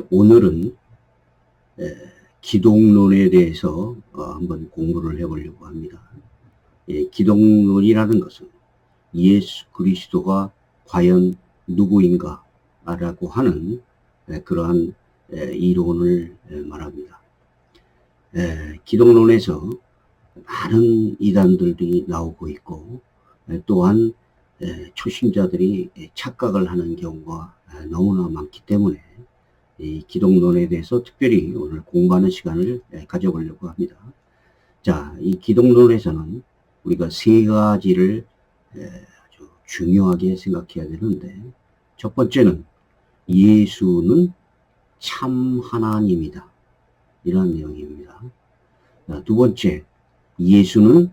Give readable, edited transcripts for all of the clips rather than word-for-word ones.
오늘은 기독론에 대해서 한번 공부를 해보려고 합니다. 기독론이라는 것은 예수 그리스도가 과연 누구인가 라고 하는 그러한 이론을 말합니다. 기독론에서 많은 이단들이 나오고 있고, 또한 초신자들이 착각을 하는 경우가 너무나 많기 때문에 이 기독론에 대해서 특별히 오늘 공부하는 시간을 가져보려고 합니다. 자, 이 기독론에서는 우리가 세 가지를 아주 중요하게 생각해야 되는데, 첫 번째는 예수는 참 하나님이다, 이런 내용입니다. 두 번째, 예수는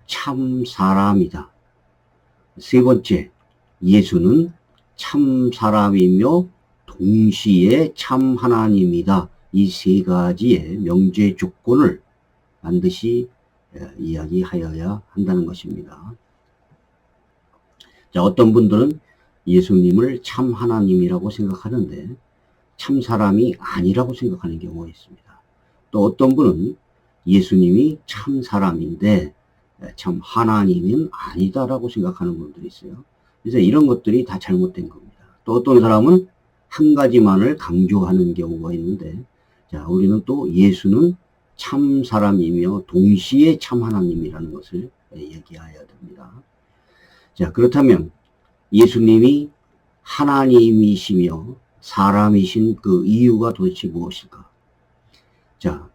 참 사람이다. 세 번째, 예수는 참 사람이며 동시에 참 하나님이다. 이 세 가지의 명제 조건을 반드시 이야기하여야 한다는 것입니다. 자, 어떤 분들은 예수님을 참 하나님이라고 생각하는데 참 사람이 아니라고 생각하는 경우가 있습니다. 또 어떤 분은 예수님이 참 사람인데 참 하나님은 아니다라고 생각하는 분들이 있어요. 그래서 이런 것들이 다 잘못된 겁니다. 또 어떤 사람은 한 가지만을 강조하는 경우가 있는데, 자, 우리는 또 예수는 참 사람이며 동시에 참 하나님이라는 것을 얘기해야 됩니다. 자, 그렇다면 예수님이 하나님이시며 사람이신 그 이유가 도대체 무엇일까? 자,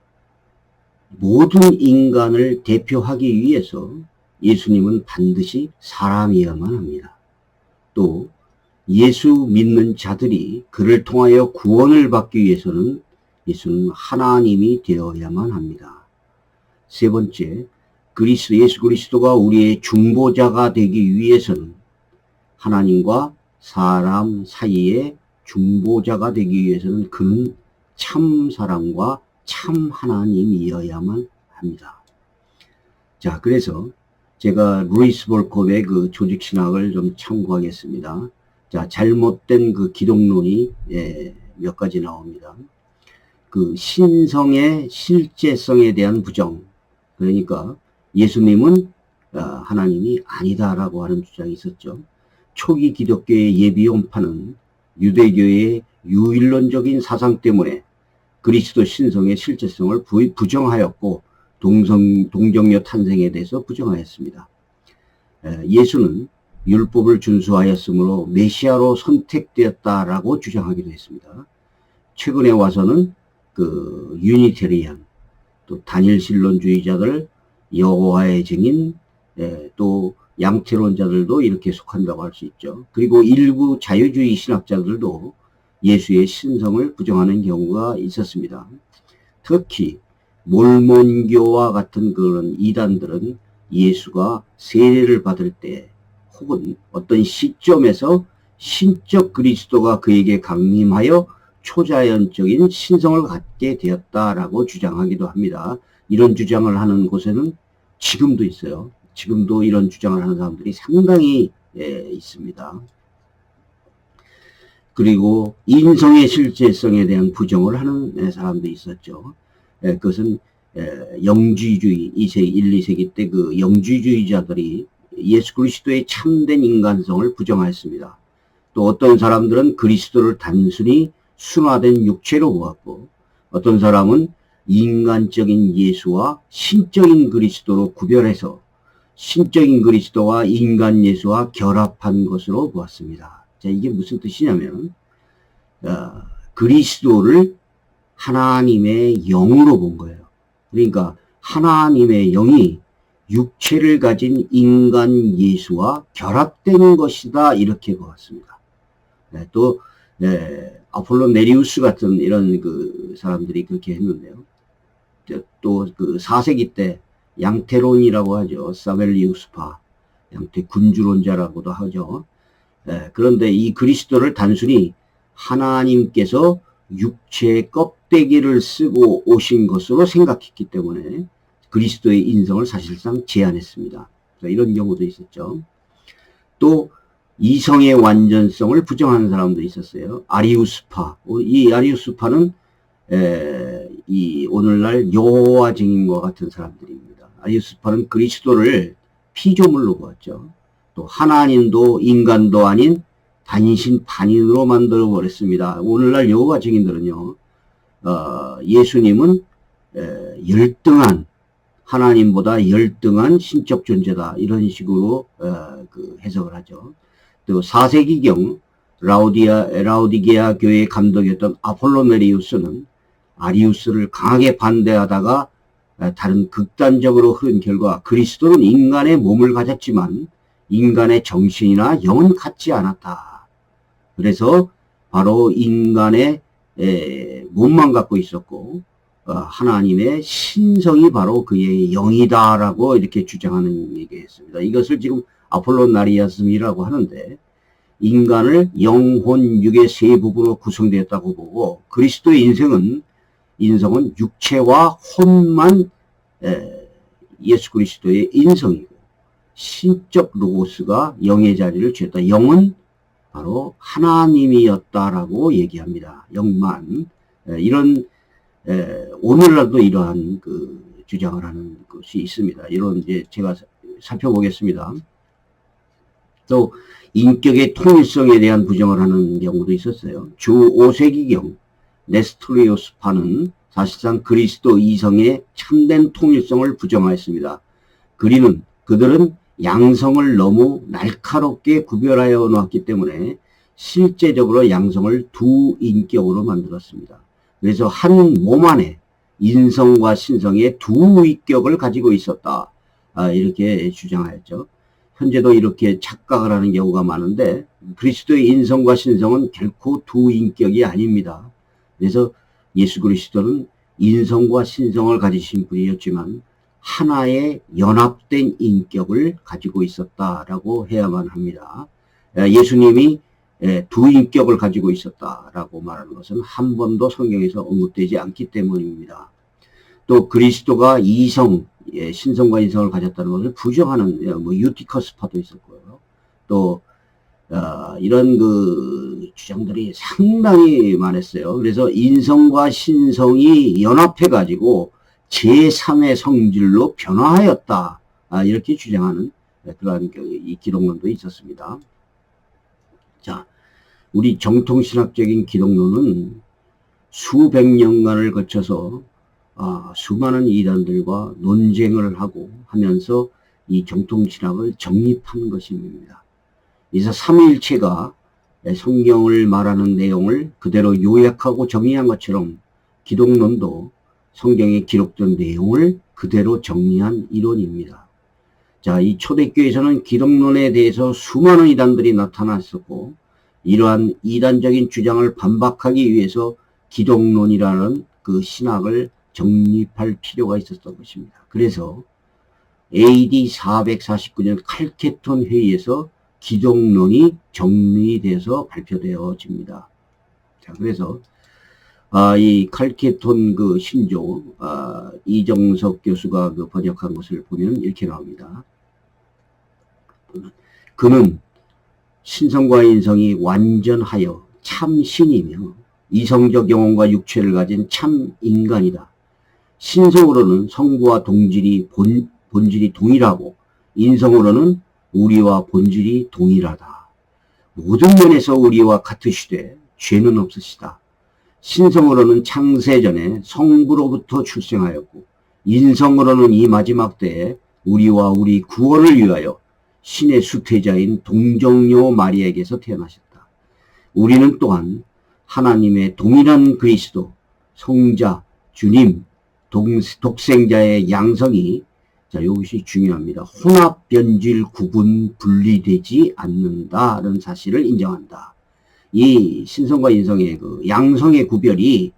모든 인간을 대표하기 위해서 예수님은 반드시 사람이어야만 합니다. 또 예수 믿는 자들이 그를 통하여 구원을 받기 위해서는 예수는 하나님이 되어야만 합니다. 세 번째, 예수 그리스도가 우리의 중보자가 되기 위해서는 하나님과 사람 사이의 중보자가 되기 위해서는 그는 참 사람과 참 하나님이어야만 합니다. 자, 그래서 제가 루이스 볼컵의 그 조직신학을 좀 참고하겠습니다. 자, 잘못된 그 기독론이 몇 가지 나옵니다. 그 신성의 실제성에 대한 부정, 그러니까 예수님은 하나님이 아니다라고 하는 주장이 있었죠. 초기 기독교의 예비론파는 유대교의 유일론적인 사상 때문에 그리스도 신성의 실제성을 부정하였고 동정녀 탄생에 대해서 부정하였습니다. 예수는 율법을 준수하였으므로 메시아로 선택되었다라고 주장하기도 했습니다. 최근에 와서는 그 유니테리안, 또 단일신론주의자들, 여호와의 증인, 또 양태론자들도 이렇게 속한다고 할 수 있죠. 그리고 일부 자유주의 신학자들도 예수의 신성을 부정하는 경우가 있었습니다. 특히 몰몬교와 같은 그런 이단들은 예수가 세례를 받을 때 혹은 어떤 시점에서 신적 그리스도가 그에게 강림하여 초자연적인 신성을 갖게 되었다라고 주장하기도 합니다. 이런 주장을 하는 곳에는 지금도 있어요. 지금도 이런 주장을 하는 사람들이 상당히 있습니다. 그리고 인성의 실제성에 대한 부정을 하는 사람도 있었죠. 그것은 영주주의 2세기, 1, 2세기 때 그 영주주의자들이 예수 그리스도의 참된 인간성을 부정하였습니다. 또 어떤 사람들은 그리스도를 단순히 순화된 육체로 보았고, 어떤 사람은 인간적인 예수와 신적인 그리스도로 구별해서 신적인 그리스도와 인간 예수와 결합한 것으로 보았습니다. 자, 이게 무슨 뜻이냐면 그리스도를 하나님의 영으로 본 거예요. 그러니까 하나님의 영이 육체를 가진 인간 예수와 결합된 것이다, 이렇게 보았습니다. 또 아폴로네리우스 같은 이런 그 사람들이 그렇게 했는데요. 또 그 4세기 때 양태론이라고 하죠. 사벨리우스파, 양태 군주론자라고도 하죠. 그런데 이 그리스도를 단순히 하나님께서 육체 껍데기를 쓰고 오신 것으로 생각했기 때문에 그리스도의 인성을 사실상 제한했습니다. 이런 경우도 있었죠. 또 이성의 완전성을 부정하는 사람도 있었어요. 아리우스파. 이 아리우스파는 이 오늘날 여호와 증인과 같은 사람들입니다. 아리우스파는 그리스도를 피조물로 보았죠. 또 하나님도 인간도 아닌 단신 반인으로 만들어 버렸습니다. 오늘날 여호와 증인들은요, 예수님은 열등한, 하나님보다 열등한 신적 존재다, 이런 식으로 그 해석을 하죠. 또 4세기경 라우디게아 교회의 감독이었던 아폴로메리우스는 아리우스를 강하게 반대하다가 다른 극단적으로 흐른 결과 그리스도는 인간의 몸을 가졌지만 인간의 정신이나 영은 갖지 않았다. 그래서 바로 인간의 몸만 갖고 있었고 하나님의 신성이 바로 그의 영이다라고 이렇게 주장하는 얘기였습니다. 이것을 지금 아폴로나리아즘이라고 하는데, 인간을 영혼, 육의 세 부분으로 구성되었다고 보고, 그리스도의 인성은 육체와 혼만 예수 그리스도의 인성이고, 신적 로고스가 영의 자리를 취했다. 영은 바로 하나님이었다라고 얘기합니다. 영만. 이런 오늘날도 이러한 그 주장을 하는 것이 있습니다. 이런 이제 제가 살펴보겠습니다. 또 인격의 통일성에 대한 부정을 하는 경우도 있었어요. 주 5세기경 네스토리오스파는 사실상 그리스도 이성의 참된 통일성을 부정하였습니다. 그들은 양성을 너무 날카롭게 구별하여 놓았기 때문에 실제적으로 양성을 두 인격으로 만들었습니다. 그래서 한 몸 안에 인성과 신성의 두 인격을 가지고 있었다, 이렇게 주장하였죠. 현재도 이렇게 착각을 하는 경우가 많은데, 그리스도의 인성과 신성은 결코 두 인격이 아닙니다. 그래서 예수 그리스도는 인성과 신성을 가지신 분이었지만 하나의 연합된 인격을 가지고 있었다라고 해야만 합니다. 예수님이 두 인격을 가지고 있었다라고 말하는 것은 한 번도 성경에서 언급되지 않기 때문입니다. 또 그리스도가 이성, 신성과 인성을 가졌다는 것을 부정하는 유티커스파도 있었고요. 또 이런 그 주장들이 상당히 많았어요. 그래서 인성과 신성이 연합해 가지고 제3의 성질로 변화하였다, 이렇게 주장하는 그러한 이 기독론도 있었습니다. 자, 우리 정통신학적인 기독론은 수백 년간을 거쳐서 수많은 이단들과 논쟁을 하고 하면서 이 정통신학을 정립한 것입니다. 그래서 삼위일체가 성경을 말하는 내용을 그대로 요약하고 정의한 것처럼 기독론도 성경에 기록된 내용을 그대로 정리한 이론입니다. 자, 이 초대교회에서는 기독론에 대해서 수많은 이단들이 나타났었고, 이러한 이단적인 주장을 반박하기 위해서 기독론이라는 그 신학을 정립할 필요가 있었던 것입니다. 그래서 AD 449년 칼케톤 회의에서 기독론이 정리돼서 발표되어집니다. 자, 그래서 이 칼케톤 그 신조, 이정석 교수가 그 번역한 것을 보면 이렇게 나옵니다. 그는 신성과 인성이 완전하여 참 신이며 이성적 영혼과 육체를 가진 참 인간이다. 신성으로는 성부와 본질이 동일하고, 인성으로는 우리와 본질이 동일하다. 모든 면에서 우리와 같으시되 죄는 없으시다. 신성으로는 창세전에 성부로부터 출생하였고, 인성으로는 이 마지막 때에 우리와 우리 구원을 위하여 신의 수태자인 동정녀 마리아에게서 태어나셨다. 우리는 또한 하나님의 동일한 그리스도, 성자, 주님, 독생자의 양성이, 자, 이것이 중요합니다. 혼합, 변질, 구분, 분리되지 않는다는 사실을 인정한다. 이 신성과 인성의 그 양성의 구별이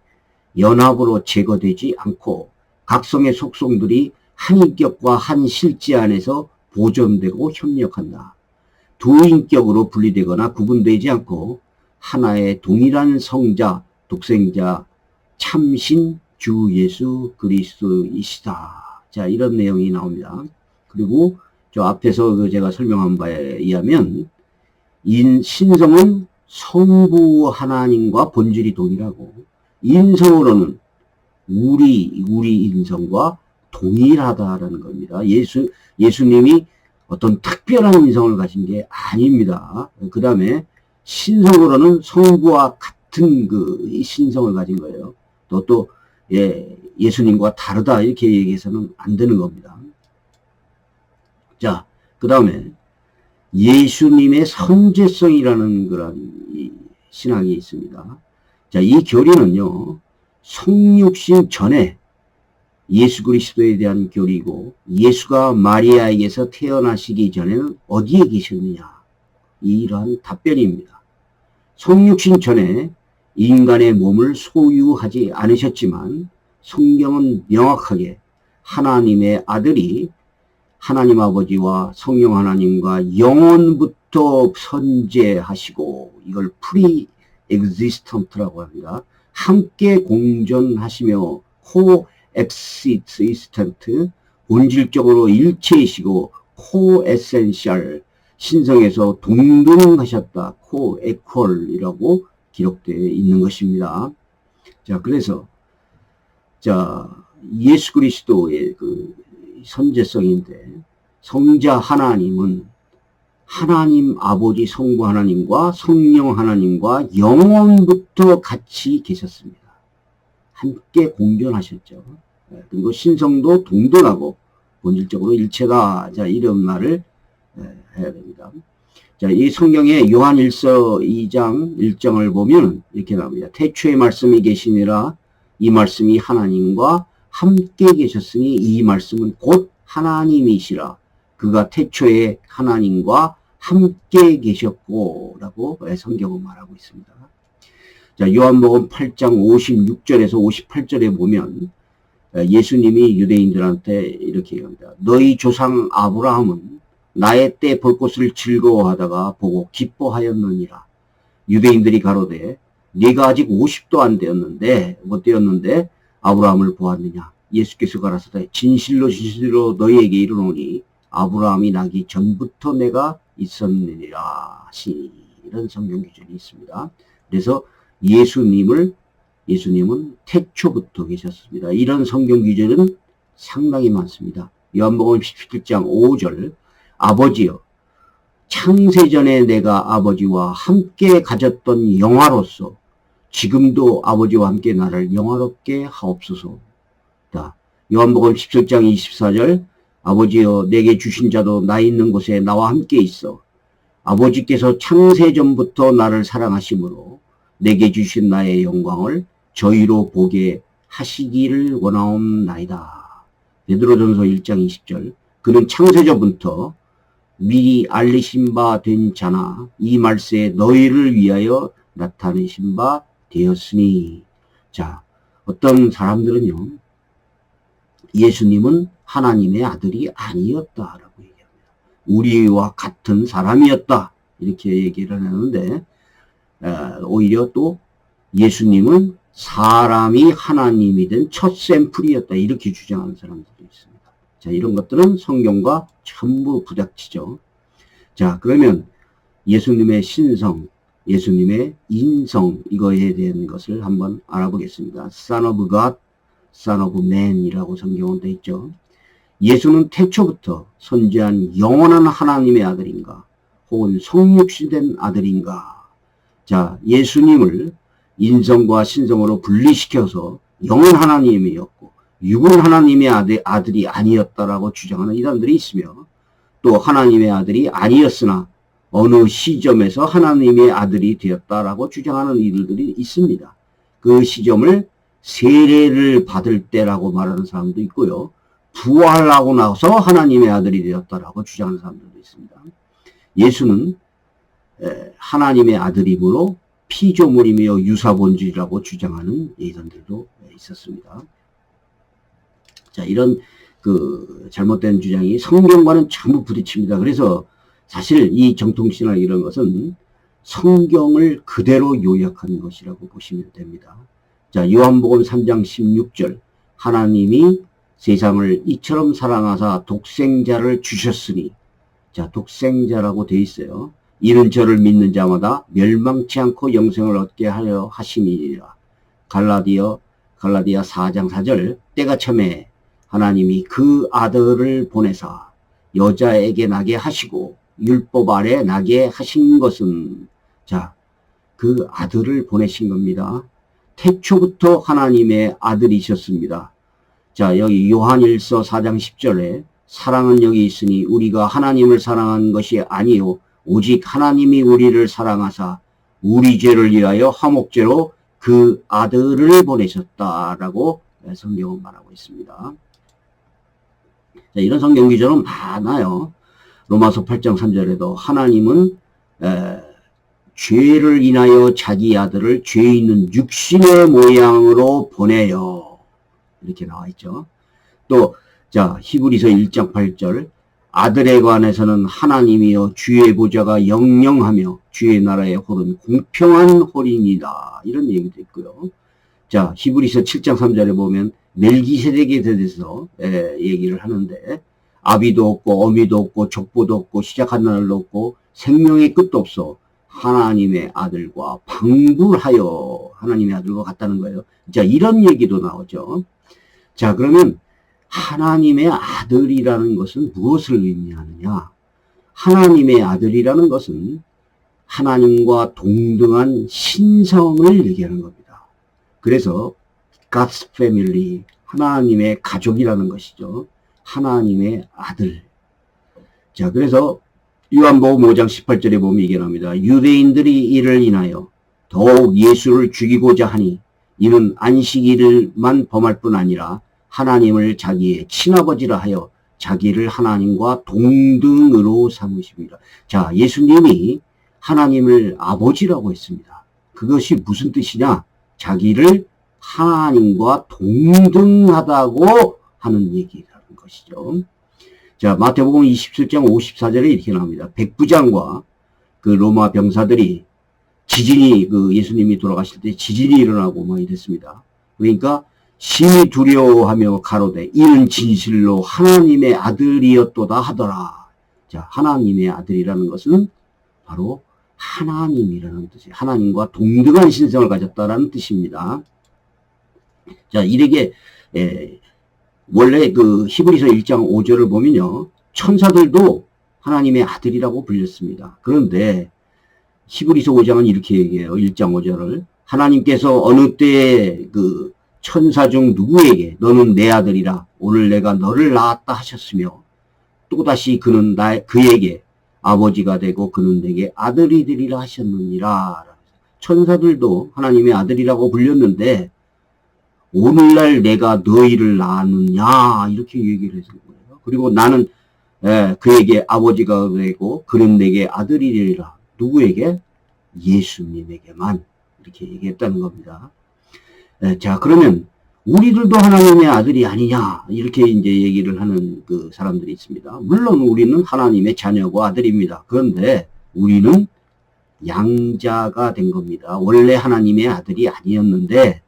연합으로 제거되지 않고 각성의 속성들이 한 인격과 한 실제 안에서 보존되고 협력한다. 두 인격으로 분리되거나 구분되지 않고 하나의 동일한 성자, 독생자, 참신 주 예수 그리스도이시다. 자, 이런 내용이 나옵니다. 그리고 저 앞에서 제가 설명한 바에 의하면 신성은 성부 하나님과 본질이 동일하고, 인성으로는 우리 인성과 동일하다라는 겁니다. 예수님이 어떤 특별한 인성을 가진 게 아닙니다. 그 다음에 신성으로는 성부와 같은 그 신성을 가진 거예요. 예수님과 다르다 이렇게 얘기해서는 안 되는 겁니다. 자, 그 다음에 예수님의 선제성이라는 그런 신앙이 있습니다. 자, 이 교리는요, 성육신 전에 예수 그리스도에 대한 교리고, 예수가 마리아에게서 태어나시기 전에는 어디에 계셨느냐, 이러한 답변입니다. 성육신 전에 인간의 몸을 소유하지 않으셨지만 성경은 명확하게 하나님의 아들이 하나님 아버지와 성령 하나님과 영원부터 선제하시고, 이걸 프리엑지스턴트라고 합니다. 함께 공존하시며 코엑시스턴트, 본질적으로 일체이시고 코에센셜, 신성에서 동등하셨다, 코에퀄이라고 기록되어 있는 것입니다. 자, 그래서 예수 그리스도의 그 선제성인데, 성자 하나님은 하나님 아버지 성부 하나님과 성령 하나님과 영원부터 같이 계셨습니다. 함께 공존하셨죠. 그리고 신성도 동등하고 본질적으로 일체다. 자, 이런 말을 해야 됩니다. 자, 이 성경의 요한 1서 2장 1절을 보면 이렇게 나옵니다. 태초에 말씀이 계시니라. 이 말씀이 하나님과 함께 계셨으니 이 말씀은 곧 하나님이시라. 그가 태초에 하나님과 함께 계셨고, 라고 성경은 말하고 있습니다. 자, 요한복음 8장 56절에서 58절에 보면 예수님이 유대인들한테 이렇게 얘기합니다. 너희 조상 아브라함은 나의 때 볼 것을 즐거워하다가 보고 기뻐하였느니라. 유대인들이 가로되 네가 아직 50도 안 되었는데 못 되었는데 아브라함을 보았느냐. 예수께서 가라사대 진실로 진실로 너희에게 이르노니 아브라함이 나기 전부터 내가 있었느니라 하시니, 이런 성경 규정이 있습니다. 그래서 예수님은 태초부터 계셨습니다. 이런 성경 규정은 상당히 많습니다. 요한복음 17장 5절, 아버지여 창세전에 내가 아버지와 함께 가졌던 영화로서 지금도 아버지와 함께 나를 영화롭게 하옵소서. 요한복음 17장 24절, 아버지여 내게 주신 자도 나 있는 곳에 나와 함께 있어. 아버지께서 창세전부터 나를 사랑하심으로 내게 주신 나의 영광을 저희로 보게 하시기를 원하옵나이다. 베드로전서 1장 20절, 그는 창세전부터 미리 알리신 바 된 자나 이 말세에 너희를 위하여 나타내신 바 되었으니. 자, 어떤 사람들은요, 예수님은 하나님의 아들이 아니었다라고 얘기합니다. 우리와 같은 사람이었다, 이렇게 얘기를 하는데, 오히려 또 예수님은 사람이 하나님이 된 첫 샘플이었다, 이렇게 주장하는 사람들도 있습니다. 자, 이런 것들은 성경과 전부 부닥치죠. 자, 그러면 예수님의 신성, 예수님의 인성, 이거에 대한 것을 한번 알아보겠습니다. Son of God, Son of Man이라고 성경은 되어 있죠. 예수는 태초부터 선지한 영원한 하나님의 아들인가, 혹은 성육신된 아들인가. 자, 예수님을 인성과 신성으로 분리시켜서 영원 하나님이었고 육은 하나님의 아들이 아니었다라고 주장하는 이단들이 있으며, 또 하나님의 아들이 아니었으나 어느 시점에서 하나님의 아들이 되었다라고 주장하는 이들이 있습니다. 그 시점을 세례를 받을 때라고 말하는 사람도 있고요, 부활하고 나서 하나님의 아들이 되었다라고 주장하는 사람들도 있습니다. 예수는 하나님의 아들이므로 피조물이며 유사본질이라고 주장하는 이단들도 있었습니다. 자, 이런 그 잘못된 주장이 성경과는 전부 부딪힙니다. 그래서 사실 이 정통신학 이런 것은 성경을 그대로 요약한 것이라고 보시면 됩니다. 자, 요한복음 3장 16절, 하나님이 세상을 이처럼 사랑하사 독생자를 주셨으니. 자, 독생자라고 되어 있어요. 이는 저를 믿는 자마다 멸망치 않고 영생을 얻게 하려 하심이니라. 갈라디아 4장 4절. 때가 참에 하나님이 그 아들을 보내사 여자에게 나게 하시고 율법 아래 나게 하신 것은, 자, 그 아들을 보내신 겁니다. 태초부터 하나님의 아들이셨습니다. 자, 여기 요한일서 4장 10절에 사랑은 여기 있으니 우리가 하나님을 사랑한 것이 아니요 오직 하나님이 우리를 사랑하사 우리 죄를 위하여 화목제로 그 아들을 보내셨다라고 성경은 말하고 있습니다. 자, 이런 성경 기조는 많아요. 로마서 8장 3절에도 하나님은 죄를 인하여 자기 아들을 죄 있는 육신의 모양으로 보내요. 이렇게 나와 있죠. 또, 자, 히브리서 1장 8절. 아들에 관해서는 하나님이여 주의 보좌가 영영하며 주의 나라의 홀은 공평한 홀이니라. 이런 얘기도 있고요. 자, 히브리서 7장 3절에 보면 멜기세덱에 대해서 얘기를 하는데, 아비도 없고 어미도 없고 족보도 없고 시작한 날도 없고 생명의 끝도 없어 하나님의 아들과 방불하여, 하나님의 아들과 같다는 거예요. 자, 이런 얘기도 나오죠. 자, 그러면 하나님의 아들이라는 것은 무엇을 의미하느냐? 하나님의 아들이라는 것은 하나님과 동등한 신성을 얘기하는 겁니다. 그래서 God's family, 하나님의 가족이라는 것이죠. 하나님의 아들. 자, 그래서 요한복음 5장 18절에 보면 이게 나옵니다. 유대인들이 이를 인하여 더욱 예수를 죽이고자 하니 이는 안식일만 범할 뿐 아니라 하나님을 자기의 친아버지라 하여 자기를 하나님과 동등으로 삼으십니다. 자, 예수님이 하나님을 아버지라고 했습니다. 그것이 무슨 뜻이냐? 자기를 하나님과 동등하다고 하는 얘기라는 것이죠. 자, 마태복음 27장 54절에 이렇게 나옵니다. 백부장과 그 로마 병사들이 지진이, 그 예수님이 돌아가실 때 지진이 일어나고 뭐 이랬습니다. 그러니까 심히 두려워하며 가로되 이는 진실로 하나님의 아들이었도다 하더라. 자, 하나님의 아들이라는 것은 바로 하나님이라는 뜻이에요. 하나님과 동등한 신성을 가졌다라는 뜻입니다. 자, 이렇게 원래 그 히브리서 1장 5절을 보면요, 천사들도 하나님의 아들이라고 불렸습니다. 그런데 히브리서 5장은 이렇게 얘기해요. 1장 5절을 하나님께서 어느 때에 그 천사 중 누구에게 너는 내 아들이라 오늘 내가 너를 낳았다 하셨으며 또다시 그는 그에게 아버지가 되고 그는 내게 아들이 되리라 하셨느니라. 천사들도 하나님의 아들이라고 불렸는데 오늘날 내가 너희를 낳았느냐 이렇게 얘기를 했을 거예요. 그리고 나는 그에게 아버지가 되고 그는 내게 아들이 되리라. 누구에게? 예수님에게만 이렇게 얘기했다는 겁니다. 자, 그러면 우리들도 하나님의 아들이 아니냐 이렇게 이제 얘기를 하는 그 사람들이 있습니다. 물론 우리는 하나님의 자녀고 아들입니다. 그런데 우리는 양자가 된 겁니다. 원래 하나님의 아들이 아니었는데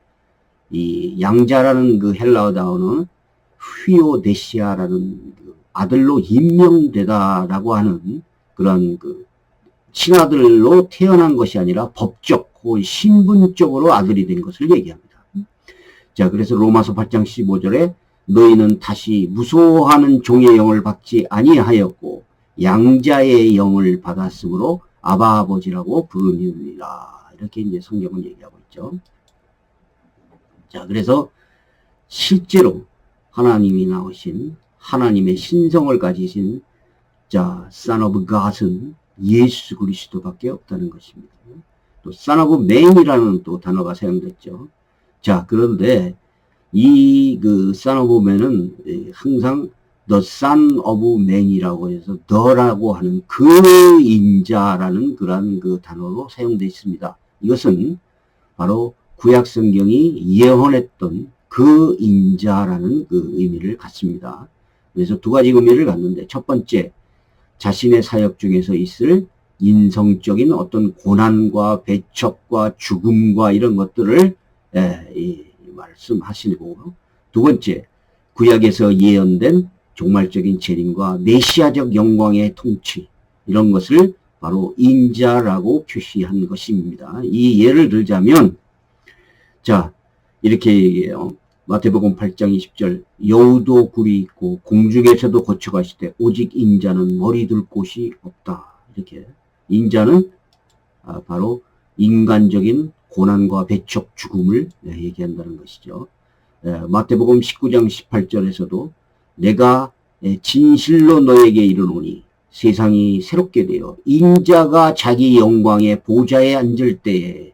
이 양자라는 그 헬라어 단어는 휘오데시아라는 그 아들로 임명되다라고 하는 그런 그 친아들로 태어난 것이 아니라 법적 혹은 신분적으로 아들이 된 것을 얘기합니다. 자, 그래서 로마서 8장 15절에 너희는 다시 무소하는 종의 영을 받지 아니하였고 양자의 영을 받았으므로 아바 아버지라고 부르니라. 이렇게 이제 성경은 얘기하고 있죠. 자, 그래서 실제로 하나님이 나오신 하나님의 신성을 가지신 자, Son of God은 예수 그리스도밖에 없다는 것입니다. 또 Son of Man이라는 또 단어가 사용됐죠. 자, 그런데 이 그 Son of Man은 항상 The Son of Man이라고 해서 the라고 하는 그 인자라는 그런 그 단어로 사용되어 있습니다. 이것은 바로 구약 성경이 예언했던 그 인자라는 그 의미를 갖습니다. 그래서 두 가지 의미를 갖는데 첫 번째, 자신의 사역 중에서 있을 인성적인 어떤 고난과 배척과 죽음과 이런 것들을 말씀하시고, 두 번째, 구약에서 예언된 종말적인 재림과 메시아적 영광의 통치, 이런 것을 바로 인자라고 표시한 것입니다. 이 예를 들자면, 자, 이렇게 얘기해요. 마태복음 8장 20절, 여우도 굴이 있고 공중에서도 거쳐가실 때 오직 인자는 머리 둘 곳이 없다. 이렇게 인자는 바로 인간적인 고난과 배척, 죽음을 얘기한다는 것이죠. 마태복음 19장 18절에서도 내가 진실로 너에게 이르노니 세상이 새롭게 되어 인자가 자기 영광의 보좌에 앉을 때에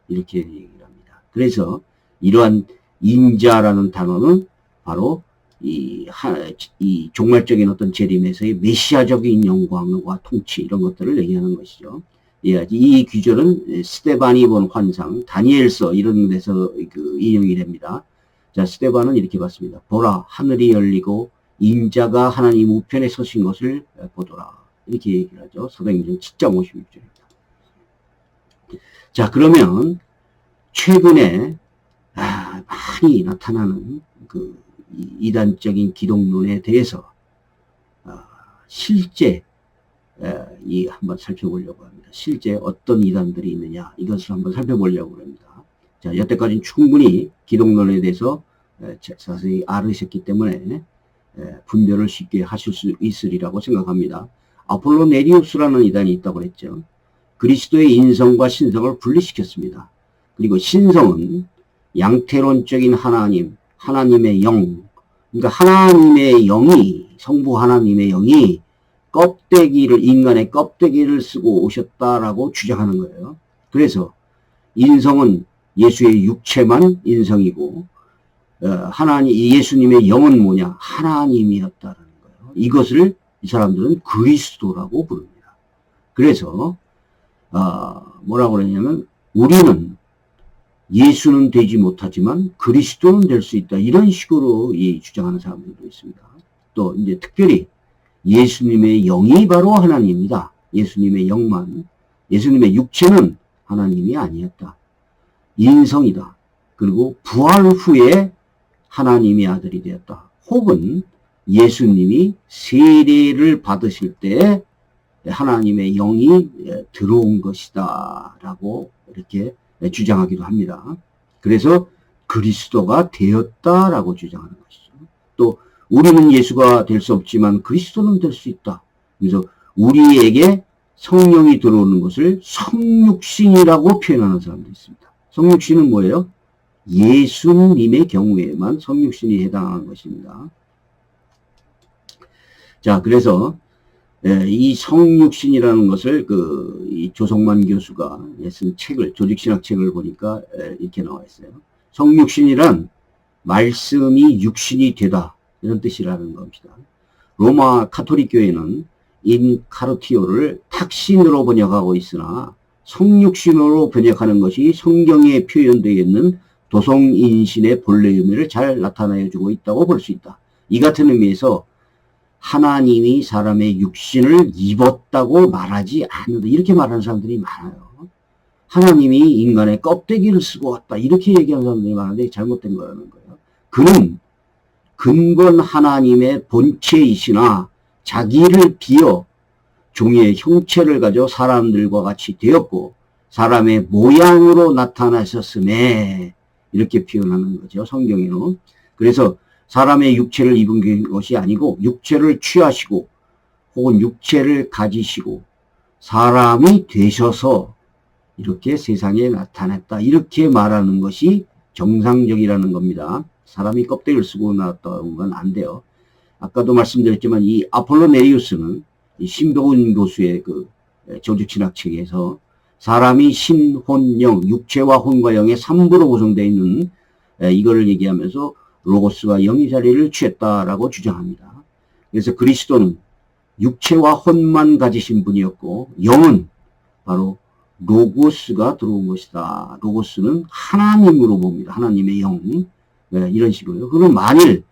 이렇게 얘기를 합니다. 그래서 이러한 인자라는 단어는 바로 이 종말적인 어떤 재림에서의 메시아적인 영광과 통치 이런 것들을 얘기하는 것이죠. 이 귀절은 스데반이 본 환상, 다니엘서 이런 데서 인용이 됩니다. 자, 스데반은 이렇게 봤습니다. 보라, 하늘이 열리고 인자가 하나님 우편에 서신 것을 보더라. 이렇게 얘기를 하죠. 사도행전 7장 56절입니다. 자, 최근에 많이 나타나는 이단적인 기독론에 대해서 실제 한번 살펴보려고 합니다. 실제 어떤 이단들이 있느냐 이것을 한번 살펴보려고 합니다. 자, 여태까지는 충분히 기독론에 대해서 자세히 알으셨기 때문에 분별을 쉽게 하실 수 있으리라고 생각합니다. 아폴로네리우스라는 이단이 있다고 했죠. 그리스도의 인성과 신성을 분리시켰습니다. 그리고 신성은 양태론적인 하나님, 하나님의 영, 그러니까 하나님의 영이, 성부 하나님의 영이 인간의 껍데기를 쓰고 오셨다라고 주장하는 거예요. 그래서 인성은 예수의 육체만 인성이고, 예수님의 영은 뭐냐? 하나님이었다라는 거예요. 이것을 이 사람들은 그리스도라고 부릅니다. 그래서, 뭐라고 그러냐면, 우리는 예수는 되지 못하지만 그리스도는 될 수 있다. 이런 식으로 주장하는 사람들도 있습니다. 또 이제 특별히 예수님의 영이 바로 하나님이다. 예수님의 영만, 예수님의 육체는 하나님이 아니었다. 인성이다. 그리고 부활 후에 하나님의 아들이 되었다. 혹은 예수님이 세례를 받으실 때 하나님의 영이 들어온 것이다. 라고 이렇게 주장하기도 합니다. 그래서 그리스도가 되었다라고 주장하는 것이죠. 또 우리는 예수가 될 수 없지만 그리스도는 될 수 있다. 그래서 우리에게 성령이 들어오는 것을 성육신이라고 표현하는 사람도 있습니다. 성육신은 뭐예요? 예수님의 경우에만 성육신이 해당하는 것입니다. 자, 그래서 이 성육신이라는 것을 이 조성만 교수가 쓴 책을, 조직신학 책을 보니까 이렇게 나와 있어요. 성육신이란 말씀이 육신이 되다 이런 뜻이라는 겁니다. 로마 카톨릭 교회는 인카르티오를 탁신으로 번역하고 있으나 성육신으로 번역하는 것이 성경에 표현되어 있는 도성인신의 본래 의미를 잘 나타내주고 있다고 볼 수 있다. 이 같은 의미에서 하나님이 사람의 육신을 입었다고 말하지 않는다. 이렇게 말하는 사람들이 많아요. 하나님이 인간의 껍데기를 쓰고 왔다. 이렇게 얘기하는 사람들이 많은데 잘못된 거라는 거예요. 그는 근본 하나님의 본체이시나 자기를 비어 종의 형체를 가져 사람들과 같이 되었고 사람의 모양으로 나타나셨음에 이렇게 표현하는 거죠. 성경에는. 그래서 사람의 육체를 입은 것이 아니고 육체를 취하시고 혹은 육체를 가지시고 사람이 되셔서 이렇게 세상에 나타났다. 이렇게 말하는 것이 정상적이라는 겁니다. 사람이 껍데기를 쓰고 나왔다는 건 안 돼요. 아까도 말씀드렸지만 이 아폴로네리우스는 이 신병훈 교수의 조직신학 책에서 사람이 신, 혼, 영, 육체와 혼과 영의 3부로 구성되어 있는 이거를 얘기하면서 로고스가 영의 자리를 취했다라고 주장합니다. 그래서 그리스도는 육체와 혼만 가지신 분이었고 영은 바로 로고스가 들어온 것이다. 로고스는 하나님으로 봅니다. 하나님의 영. 이런 식으로요. 그러면 만일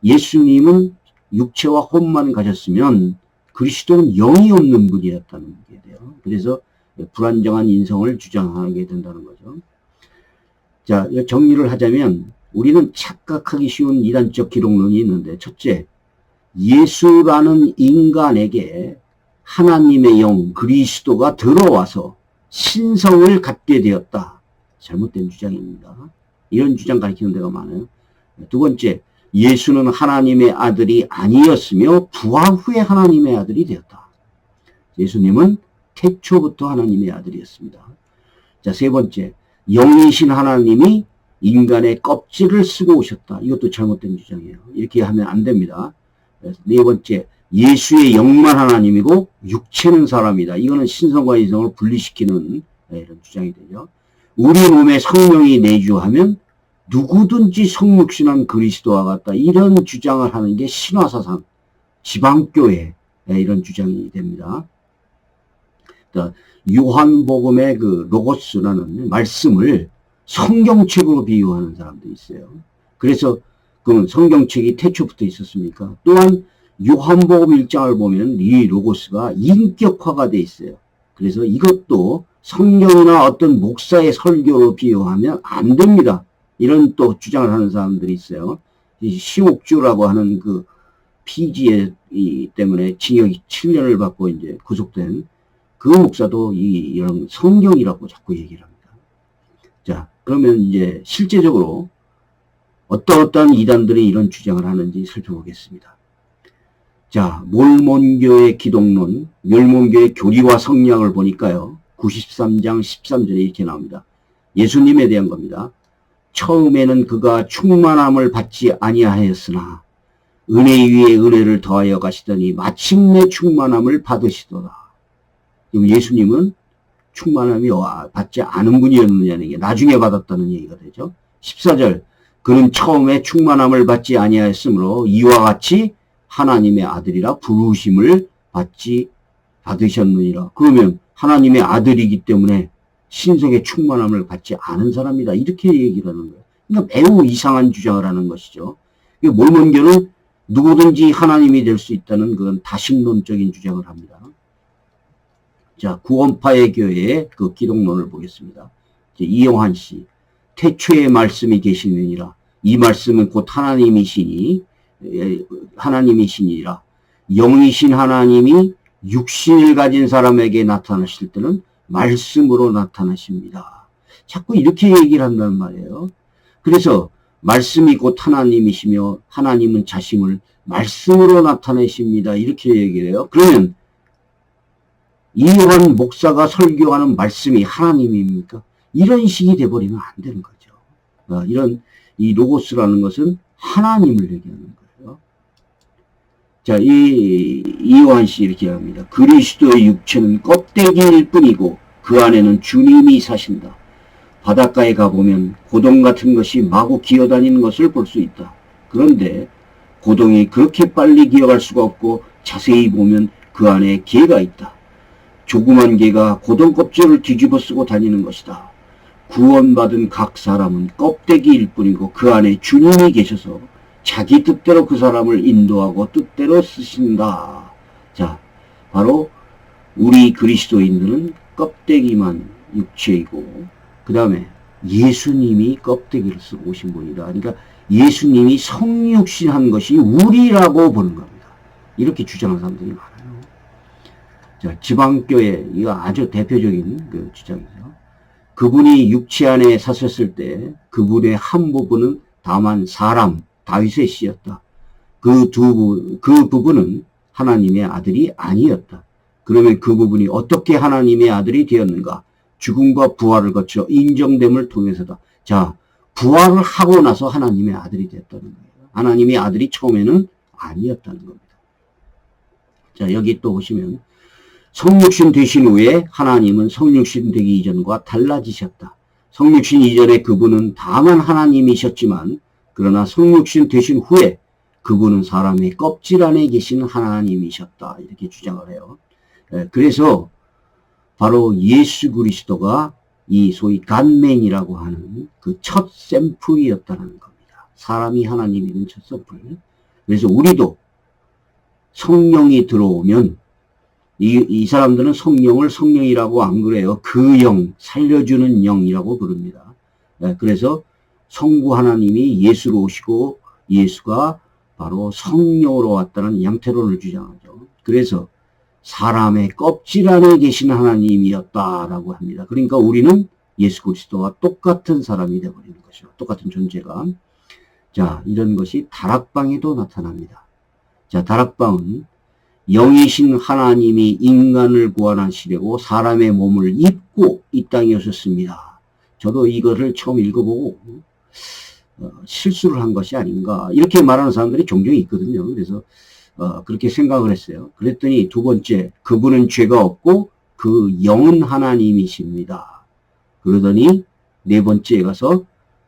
예수님은 육체와 혼만 가졌으면 그리스도는 영이 없는 분이었다는 게 돼요. 그래서 불안정한 인성을 주장하게 된다는 거죠. 자, 정리를 하자면 우리는 착각하기 쉬운 이단적 기독론이 있는데 첫째, 예수라는 인간에게 하나님의 영 그리스도가 들어와서 신성을 갖게 되었다. 잘못된 주장입니다. 이런 주장 가리키는 데가 많아요. 두 번째, 예수는 하나님의 아들이 아니었으며 부활 후에 하나님의 아들이 되었다. 예수님은 태초부터 하나님의 아들이었습니다. 자, 세 번째, 영이신 하나님이 인간의 껍질을 쓰고 오셨다. 이것도 잘못된 주장이에요. 이렇게 하면 안 됩니다. 네 번째, 예수의 영만 하나님이고 육체는 사람이다. 이거는 신성과 인성을 분리시키는 이런 주장이 되죠. 우리 몸에 성령이 내주하면 누구든지 성육신한 그리스도와 같다. 이런 주장을 하는 게 신화사상, 지방교회 이런 주장이 됩니다. 요한복음의 그 로고스라는 말씀을 성경책으로 비유하는 사람도 있어요. 그래서 그 성경책이 태초부터 있었습니까? 또한 요한복음 1장을 보면 이 로고스가 인격화가 돼 있어요. 그래서 이것도 성경이나 어떤 목사의 설교로 비유하면 안 됩니다. 이런 또 주장을 하는 사람들이 있어요. 이 시옥주라고 하는 그 피지에 때문에 징역 7년을 받고 이제 구속된 그 목사도 이런 성경이라고 자꾸 얘기를 합니다. 자, 그러면 이제 실제적으로 어떠한 이단들이 이런 주장을 하는지 살펴보겠습니다. 자, 몰몬교의 기독론, 멸몬교의 교리와 성리학을 보니까요. 93장 13절에 이렇게 나옵니다. 예수님에 대한 겁니다. 처음에는 그가 충만함을 받지 아니하였으나 은혜 위에 은혜를 더하여 가시더니 마침내 충만함을 받으시더라. 예수님은 충만함이 받지 않은 분이었느냐는 게 나중에 받았다는 얘기가 되죠. 14절, 그는 처음에 충만함을 받지 아니하였으므로 이와 같이 하나님의 아들이라 부르심을 받으셨느니라. 그러면 하나님의 아들이기 때문에 신성의 충만함을 받지 않은 사람이다. 이렇게 얘기를 하는 거예요. 그러니까 매우 이상한 주장을 하는 것이죠. 몰몬교는 누구든지 하나님이 될 수 있다는 그런 다신론적인 주장을 합니다. 자, 구원파의 교회의 그 기독론을 보겠습니다. 이영환 씨, 태초에 말씀이 계시느니라. 이 말씀은 곧 하나님이시니라. 영이신 하나님이 육신을 가진 사람에게 나타나실 때는 말씀으로 나타나십니다. 자꾸 이렇게 얘기를 한단 말이에요. 그래서 말씀이 곧 하나님이시며 하나님은 자신을 말씀으로 나타내십니다. 이렇게 얘기를 해요. 그러면 이요한 목사가 설교하는 말씀이 하나님입니까? 이런 식이 돼버리면 안 되는 거죠. 이 로고스라는 것은 하나님을 얘기하는 거예요. 자, 이요한 씨 이렇게 합니다. 그리스도의 육체는 껍데기일 뿐이고 그 안에는 주님이 사신다. 바닷가에 가보면 고동 같은 것이 마구 기어다니는 것을 볼 수 있다. 그런데 고동이 그렇게 빨리 기어갈 수가 없고 자세히 보면 그 안에 개가 있다. 조그만 개가 고동 껍질을 뒤집어 쓰고 다니는 것이다. 구원받은 각 사람은 껍데기일 뿐이고 그 안에 주님이 계셔서 자기 뜻대로 그 사람을 인도하고 뜻대로 쓰신다. 자, 바로 우리 그리스도인들은 껍데기만 육체이고 그 다음에 예수님이 껍데기를 쓰고 오신 분이다. 그러니까 예수님이 성육신한 것이 우리라고 보는 겁니다. 이렇게 주장하는 사람들이 많아요. 자, 지방교회, 이거 아주 대표적인 그 주장이죠. 그분이 육체 안에 사셨을 때 그분의 한 부분은 다만 사람, 다윗의 씨였다. 그 부분은 하나님의 아들이 아니었다. 그러면 그 부분이 어떻게 하나님의 아들이 되었는가? 죽음과 부활을 거쳐 인정됨을 통해서다. 자, 부활을 하고 나서 하나님의 아들이 됐다는 거예요. 하나님의 아들이 처음에는 아니었다는 겁니다. 자, 여기 또 보시면 성육신 되신 후에 하나님은 성육신 되기 이전과 달라지셨다. 성육신 이전에 그분은 다만 하나님이셨지만 그러나 성육신 되신 후에 그분은 사람의 껍질 안에 계신 하나님이셨다. 이렇게 주장을 해요. 그래서 바로 예수 그리스도가 이 소위 간맨이라고 하는 그 첫 샘플이었다는 겁니다. 사람이 하나님이 된 첫 샘플. 그래서 우리도 성령이 들어오면 이 사람들은 성령을 성령이라고 안 그래요. 그 영, 살려주는 영이라고 부릅니다. 그래서 성부 하나님이 예수로 오시고 예수가 바로 성령으로 왔다는 양태론을 주장하죠. 그래서 사람의 껍질 안에 계신 하나님이었다라고 합니다. 그러니까 우리는 예수 그리스도와 똑같은 사람이 되어버리는 것이죠. 똑같은 존재가. 자, 이런 것이 다락방에도 나타납니다. 자, 다락방은 영이신 하나님이 인간을 구원하시려고 사람의 몸을 입고 이 땅에 오셨습니다. 저도 이것을 처음 읽어보고 실수를 한 것이 아닌가 이렇게 말하는 사람들이 종종 있거든요. 그래서 그렇게 생각을 했어요. 그랬더니 두 번째, 그분은 죄가 없고 그 영은 하나님이십니다. 그러더니 네 번째에 가서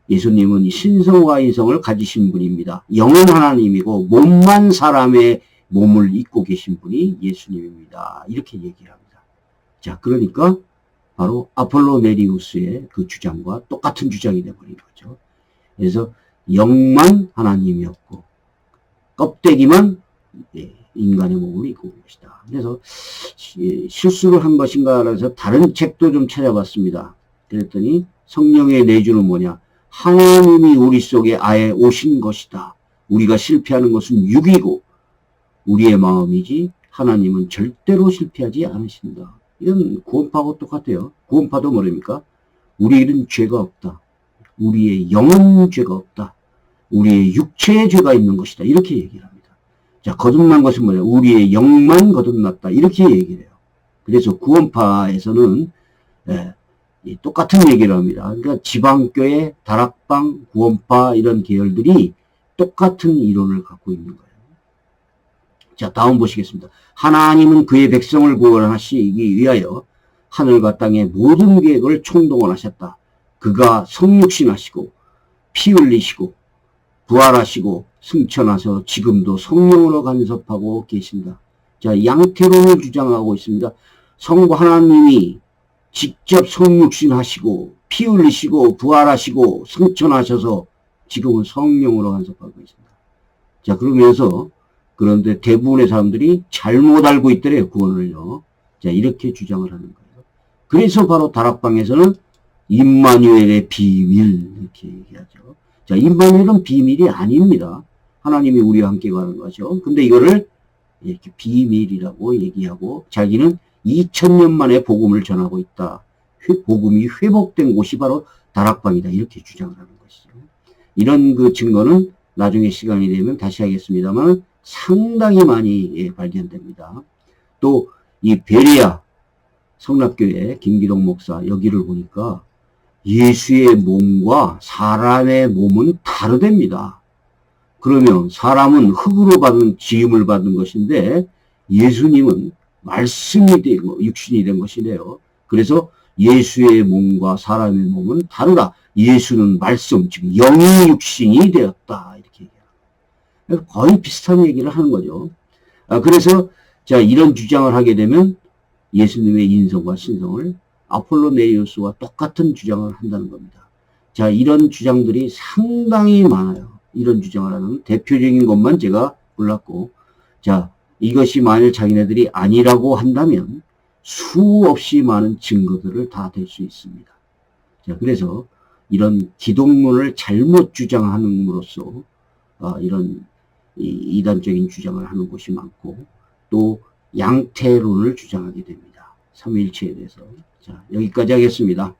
예수님은 신성과 인성을 가지신 분입니다. 영은 하나님이고 몸만 사람의 몸을 입고 계신 분이 예수님입니다. 이렇게 얘기를 합니다. 자, 그러니까 바로 아폴로네리우스의 그 주장과 똑같은 주장이 되어버린 거죠. 그래서 영만 하나님이었고 껍데기만 인간의 몸을 입고 온 것이다. 그래서 실수를 한 것인가 해서 다른 책도 좀 찾아봤습니다. 그랬더니 성령의 내주는 뭐냐? 하나님이 우리 속에 아예 오신 것이다. 우리가 실패하는 것은 육이고 우리의 마음이지 하나님은 절대로 실패하지 않으신다. 이건 구원파하고 똑같아요. 구원파도 뭐랍니까? 우리에게는 죄가 없다. 우리의 영은 죄가 없다. 우리의 육체에 죄가 있는 것이다. 이렇게 얘기를 합니다. 자, 거듭난 것은 뭐냐? 우리의 영만 거듭났다. 이렇게 얘기를 해요. 그래서 구원파에서는 똑같은 얘기를 합니다. 그러니까 지방교회, 다락방, 구원파 이런 계열들이 똑같은 이론을 갖고 있는 거예요. 자, 다음 보시겠습니다. 하나님은 그의 백성을 구원하시기 위하여 하늘과 땅의 모든 계획을 총동원하셨다. 그가 성육신하시고 피 흘리시고 부활하시고 승천하셔 지금도 성령으로 간섭하고 계신다. 자, 양태론을 주장하고 있습니다. 성부 하나님이 직접 성육신하시고 피 흘리시고 부활하시고 승천하셔서 지금은 성령으로 간섭하고 있습니다. 자, 그러면서 그런데 대부분의 사람들이 잘못 알고 있더래요, 구원을요. 자, 이렇게 주장을 하는 거예요. 그래서 바로 다락방에서는 임마누엘의 비밀 이렇게 얘기하죠. 자, 임마누엘은 비밀이 아닙니다. 하나님이 우리와 함께 가는 거죠. 근데 이거를 이렇게 비밀이라고 얘기하고 자기는 2000년 만에 복음을 전하고 있다. 복음이 회복된 곳이 바로 다락방이다. 이렇게 주장을 하는 것이죠. 이런 그 증거는 나중에 시간이 되면 다시 하겠습니다만 상당히 많이 발견됩니다. 또 이 베레아 성락교회 김기동 목사 여기를 보니까 예수의 몸과 사람의 몸은 다르답니다. 그러면 사람은 흙으로 받은 지음을 받은 것인데 예수님은 말씀이 되고 육신이 된 것이래요. 그래서 예수의 몸과 사람의 몸은 다르다. 예수는 말씀, 즉 영의 육신이 되었다. 이렇게 얘기합니다. 거의 비슷한 얘기를 하는 거죠. 그래서 자, 이런 주장을 하게 되면 예수님의 인성과 신성을 아폴로네리우스와 똑같은 주장을 한다는 겁니다. 자, 이런 주장들이 상당히 많아요. 이런 주장을 하는 대표적인 것만 제가 골랐고, 자, 이것이 만일 자기네들이 아니라고 한다면 수없이 많은 증거들을 다 댈 수 있습니다. 자, 그래서 이런 기독론을 잘못 주장함으로써 이런 이단적인 주장을 하는 곳이 많고 또 양태론을 주장하게 됩니다. 삼위일체에 대해서. 자, 여기까지 하겠습니다.